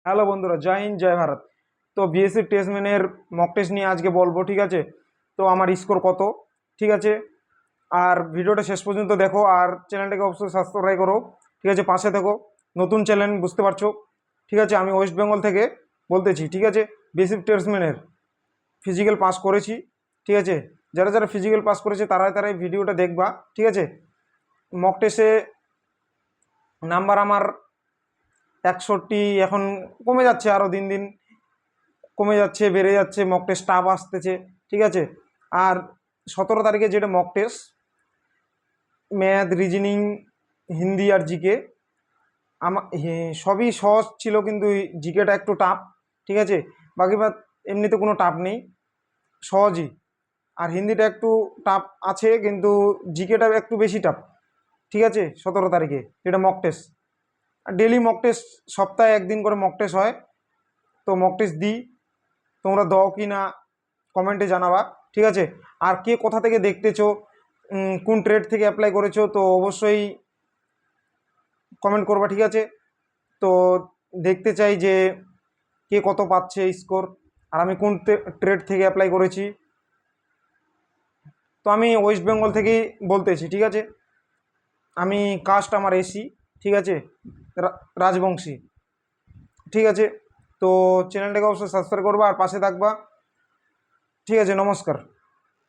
Hello বন্ধুরা, জয় হিন্দ জয় ভারত। তো BSc টেস্টম্যানের mock test নিয়ে আজকে বলবো, ঠিক আছে। তো আমার স্কোর কত, ঠিক আছে। আর ভিডিওটা শেষ পর্যন্ত দেখো, আর চ্যানেলটাকে অবশ্যই সাবস্ক্রাইব করো, ঠিক আছে। পাশে দেখো, নতুন চ্যানেল, বুঝতে পারছো, ঠিক আছে। আমি ওয়েস্ট বেঙ্গল থেকে বলতেছি, ঠিক আছে। বিএসসি টেস্টম্যানের ফিজিক্যাল পাস করেছি, ঠিক আছে। যারা যারা ফিজিক্যাল পাস করেছে তারাই তারাই ভিডিওটা দেখবা, ঠিক আছে। মক টেস্টে নাম্বার আমার 61, এখন কমে যাচ্ছে, আরও দিন দিন কমে যাচ্ছে, বেড়ে যাচ্ছে, মক টেস্ট টাফ আসতেছে, ঠিক আছে। আর 17 তারিখে যেটা mock test, math, reasoning, Hindi আর জিকে, আমার সবই সহজ ছিল, কিন্তু জিকেটা একটু টাফ, ঠিক আছে। বাকি বাদ এমনিতে কোনো টাফ নেই, সহজই। আর হিন্দিটা একটু টাফ আছে, কিন্তু জিকেটা একটু বেশি টাফ, ঠিক আছে। 17 তারিখে যেটা mock test, daily mock test, সপ্তাহে একদিন করে মক টেস্ট হয়। তো মক টেস্ট দিই, তোমরা দাও কি না কমেন্টে জানাবা, ঠিক আছে। আর কে কোথা থেকে দেখতেছো, কোন ট্রেড থেকে অ্যাপ্লাই করেছো, তো অবশ্যই কমেন্ট করবা, ঠিক আছে। তো দেখতে চাই যে কে কত পাচ্ছে স্কোর, আর আমি কোন ট্রেড থেকে অ্যাপ্লাই করেছি। তো আমি ওয়েস্ট বেঙ্গল থেকেই বলতেছি, ঠিক আছে। আমি কাস্ট আমার এসি, ঠিক আছে, রাজবংশী, ঠিক আছে। তো চ্যানেলটাকে অবশ্যই সাবস্ক্রাইব করবা আর পাশে থাকবা, ঠিক আছে। নমস্কার।